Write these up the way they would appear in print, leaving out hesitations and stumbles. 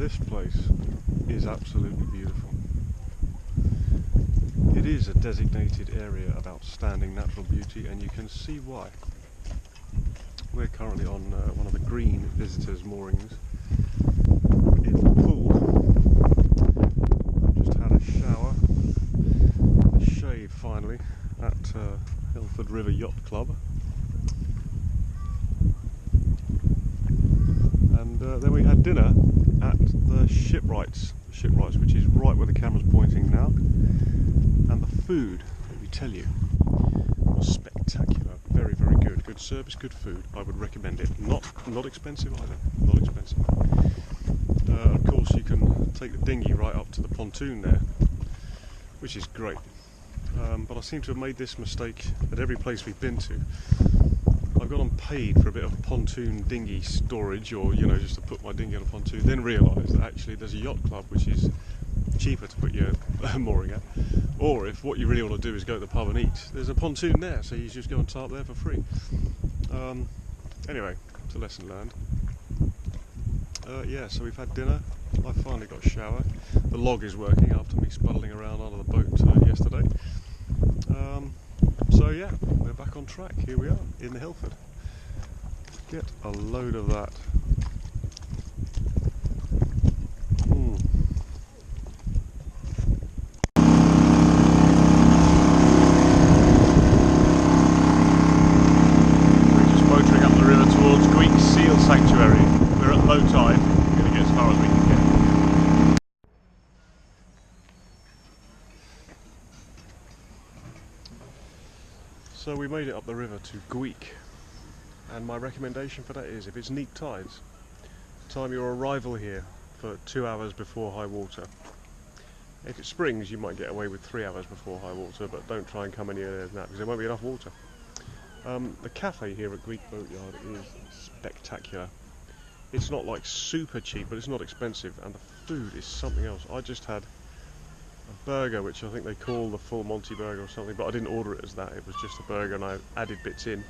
This place is absolutely beautiful. It is a designated area of outstanding natural beauty, and you can see why. We're currently on one of the green visitors' moorings in the pool. I've just had a shower, a shave finally, at Hilford River Yacht Club. And then we had dinner at the Shipwrights, which is right where the camera's pointing now. And the food, let me tell you, was spectacular. Very, very good. Good service, good food. I would recommend it. Not expensive either. Not expensive. Of course, you can take the dinghy right up to the pontoon there, which is great. But I seem to have made this mistake at every place we've been to. I've gone and paid for a bit of pontoon dinghy storage, or just to put my dinghy on a pontoon, then realised that actually there's a yacht club which is cheaper to put your mooring at. Or if what you really want to do is go to the pub and eat, there's a pontoon there, so you just go and tie up there for free. Anyway, it's a lesson learned. Yeah, so we've had dinner. I finally got a shower. The log is working after me spuddling around under the boat yesterday. So yeah, we're back on track. Here we are in the Hilford. Get a load of that. We're just motoring up the river towards Greek Seal Sanctuary. We're at low tide. We're going to get as far as we can get. So we made it up the river to Greek, and my recommendation for that is, if it's neap tides, time your arrival here for 2 hours before high water. If it springs, you might get away with 3 hours before high water, but don't try and come any earlier than that because there won't be enough water. The cafe here at Greek Boatyard is spectacular. It's not like super cheap, but it's not expensive, and the food is something else. I just had a burger, which I think they call the full Monty burger or something, but I didn't order it as that. It was just a burger and I added bits in.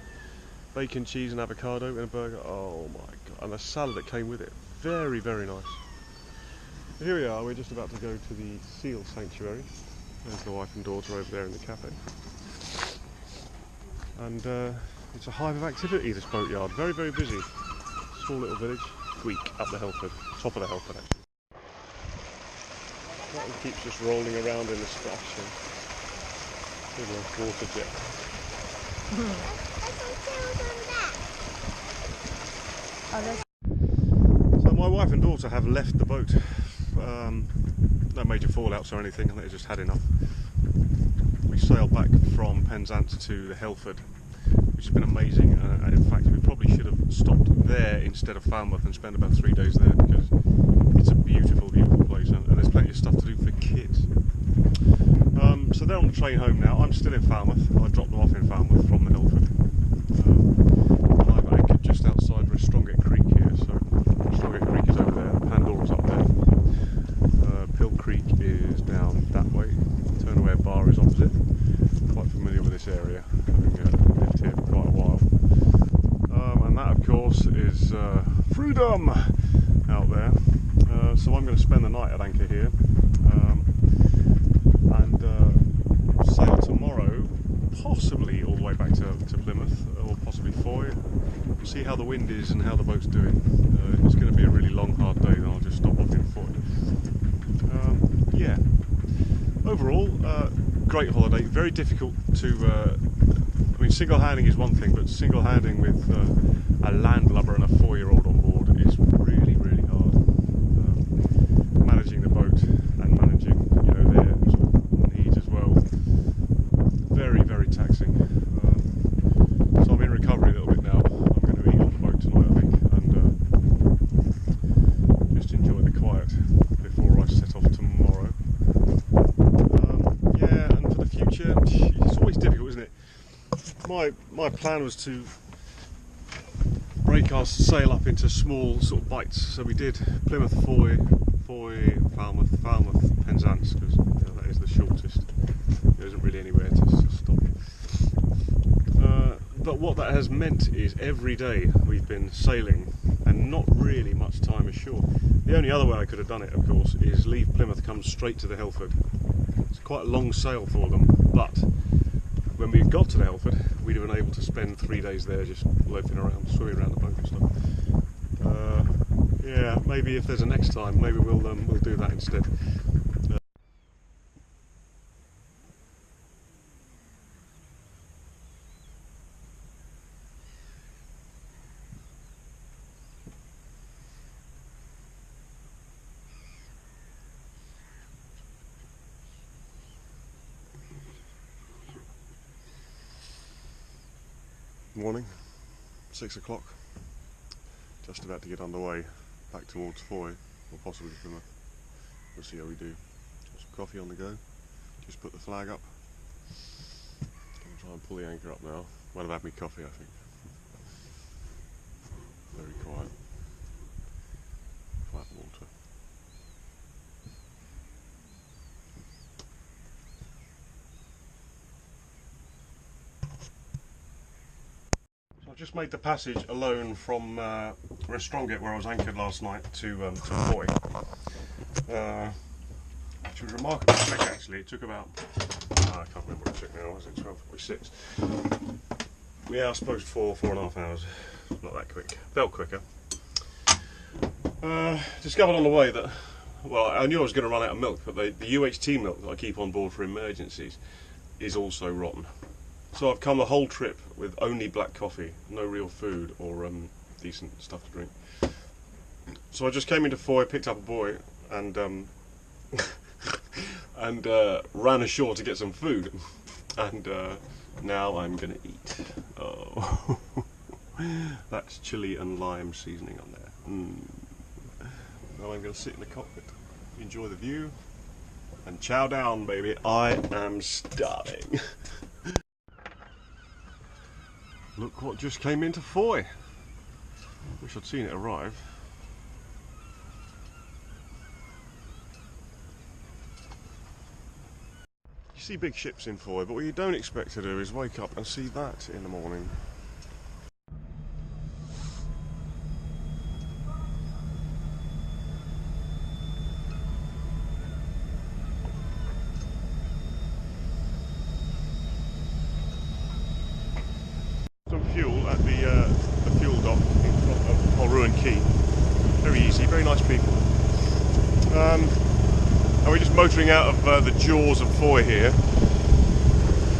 Bacon, cheese and avocado in a burger. Oh my god. And the salad that came with it. Very, very nice. Here we are. We're just about to go to the Seal Sanctuary. There's the wife and daughter over there in the cafe. And it's a hive of activity, this boatyard. Very, very busy. Small little village. Greek, up the Hilford. Top of the Hilford, actually. That one keeps just rolling around in the splash. Little water jet. So my wife and daughter have left the boat. No major fallouts or anything, I think they just had enough. We sailed back from Penzance to the Hilford, which has been amazing, and in fact we probably should have stopped there instead of Falmouth and spent about 3 days there, because it's a beautiful, beautiful place, and there's plenty of stuff to do for kids. So they're on the train home now. I'm still in Falmouth. I dropped them off in Falmouth from the Hilford. And I've anchored just outside Restronget Creek here. So Restronget Creek is over there, Pandora's up there. Pill Creek is down that way. Turnaway Bar is opposite. Quite familiar with this area, having lived here for quite a while. And that, of course, is Freedom out there. So I'm going to spend the night at anchor here, and sail tomorrow, possibly all the way back to Plymouth, or possibly Foy. We'll see how the wind is and how the boat's doing. If it's going to be a really long, hard day, then I'll just stop off in Foy. Yeah. Overall, great holiday. Very difficult to. I mean, single-handing is one thing, but single-handing with a landlubber and a 4-year-old on board is really, really hard. Managing the boat and managing, their sort of needs as well. Very, very taxing. So I'm in recovery a little bit now. I'm going to eat on the boat tonight, I think, and just enjoy the quiet before I set off tomorrow. Yeah, and for the future, it's always difficult, isn't it? My plan was to break our sail up into small sort of bites. So we did Plymouth, Foy, Falmouth, Penzance, because that is the shortest. There isn't really anywhere to stop. But what that has meant is every day we've been sailing, and not really much time ashore. The only other way I could have done it, of course, is leave Plymouth, come straight to the Helford. It's quite a long sail for them, but when we got to the Helford, we'd have been able to spend 3 days there just loafing around, swimming around the boat and stuff. Yeah, maybe if there's a next time, maybe we'll do that instead. Morning, 6 o'clock. Just about to get underway, back towards Foy, or possibly Plymouth. We'll see how we do. Got some coffee on the go. Just put the flag up. Gonna try and pull the anchor up now. Might have had me coffee, I think. Very quiet. Flat water. I've just made the passage alone from Restronget, where I was anchored last night, to Foy, which was remarkably quick actually. It took about, I can't remember what it took now, was it 12:46? Yeah, I suppose 4.5 hours, not that quick, felt quicker. Discovered on the way that, well, I knew I was going to run out of milk, but the UHT milk that I keep on board for emergencies is also rotten. So I've come the whole trip with only black coffee, no real food or decent stuff to drink. So I just came into Foy, picked up a buoy, and ran ashore to get some food. And now I'm gonna eat. Oh, that's chili and lime seasoning on there. Now I'm gonna sit in the cockpit, enjoy the view, and chow down, baby. I am starving. Look what just came into Foy. Wish I'd seen it arrive. You see big ships in Foy, but what you don't expect to do is wake up and see that in the morning. Fuel at the fuel dock in front of Polruan Quay. Very easy, very nice people. And we're just motoring out of the jaws of Foy here,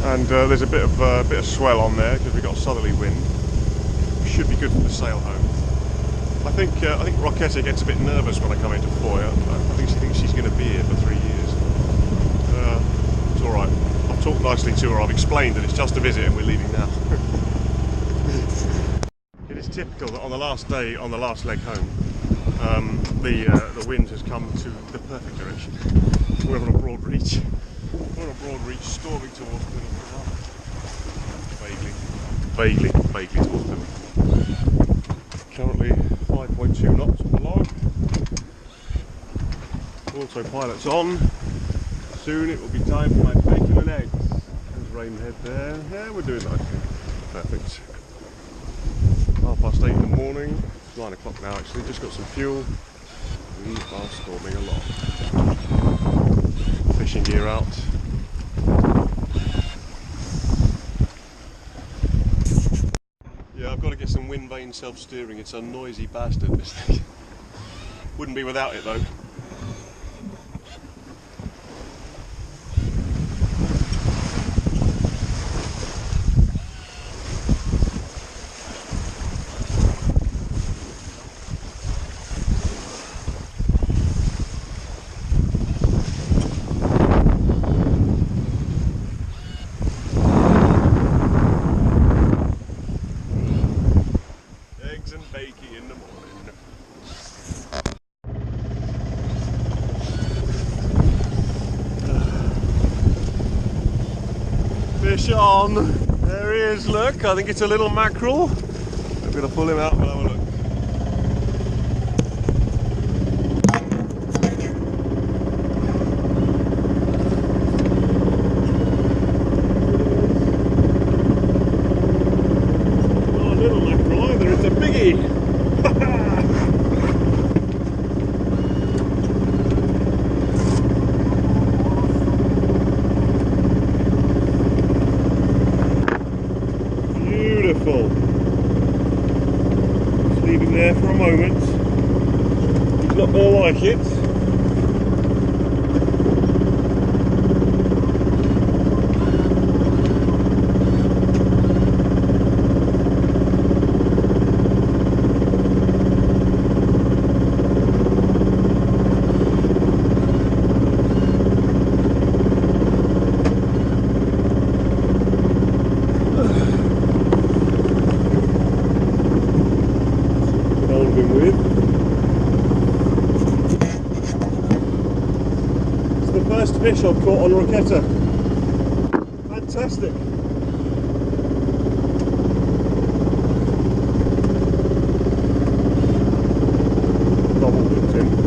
and there's a bit of swell on there because we've got a southerly wind. We should be good for the sail home. I think Roquetta gets a bit nervous when I come into Foy. I think she thinks she's going to be here for 3 years. It's all right. I've talked nicely to her. I've explained that it's just a visit and we're leaving now. It is typical that on the last day, on the last leg home, the wind has come to the perfect direction. We're on a broad reach. We're on a broad reach, storming towards Plymouth. Vaguely towards Plymouth. Currently 5.2 knots on the log. Autopilot's on. Soon it will be time for my bacon and eggs. There's Rainhead there. Yeah, we're doing nicely. Perfect. 8:30 in the morning. It's 9 o'clock now actually. Just got some fuel. We are storming along. Fishing gear out. Yeah, I've got to get some wind vane self-steering. It's a noisy bastard, this thing. Wouldn't be without it though. Fish on! There he is, look, I think it's a little mackerel. I'm going to pull him out and have a look. Not a little mackerel either, it's a biggie! First fish I've caught on Roquetta. Fantastic. Double hooked in.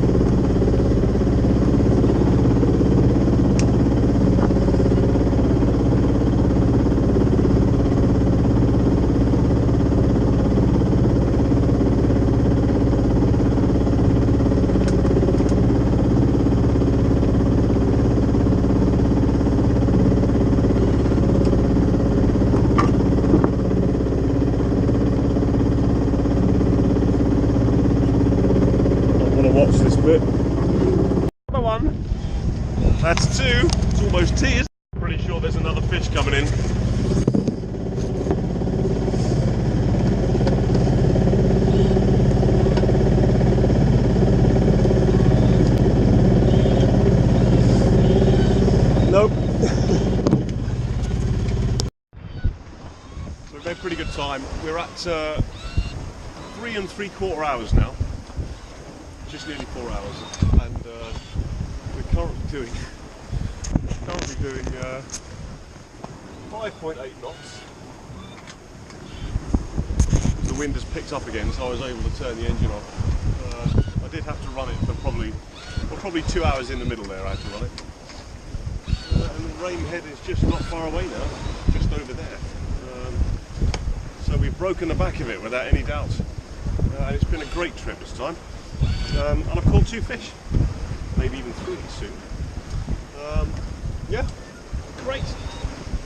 Watch this bit. Number one. That's two. It's almost tears. Pretty sure there's another fish coming in. Nope. So we've had a pretty good time. We're at 3 3/4 hours now. Just nearly 4 hours, and we're currently doing 5.8 knots. The wind has picked up again, so I was able to turn the engine off. I did have to run it for probably 2 hours in the middle there. I had to run it, and the rain head is just not far away now, just over there. So we've broken the back of it without any doubt, and it's been a great trip this time. And I've caught 2 fish, maybe even 3 soon. Yeah, great.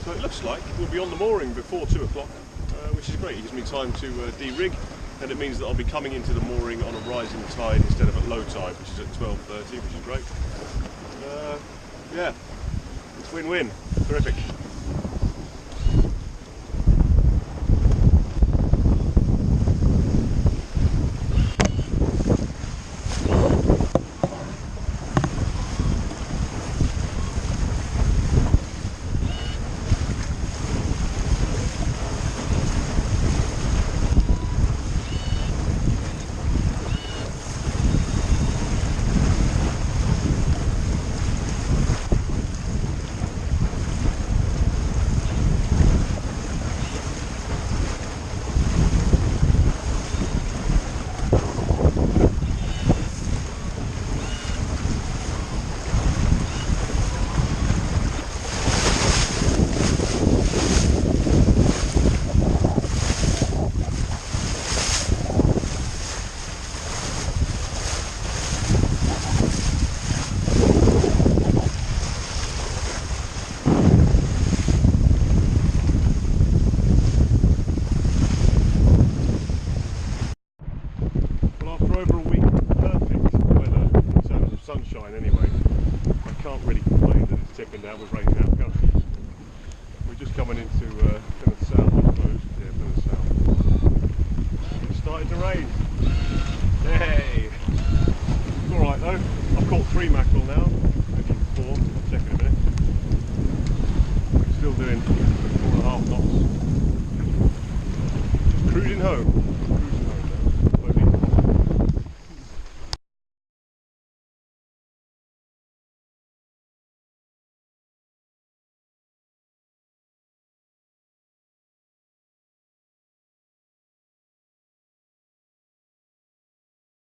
So it looks like we'll be on the mooring before 2 o'clock, which is great. It gives me time to de-rig, and it means that I'll be coming into the mooring on a rising tide instead of at low tide, which is at 12:30, which is great. Yeah, it's win-win. Terrific. Over a week of perfect weather in terms of sunshine anyway. I can't really complain that it's tipping down with rain now, can I? We're just coming into Plymouth South, I suppose. Yeah, Plymouth South. It's starting to rain. Hey! It's alright though. I've caught 3 mackerel now.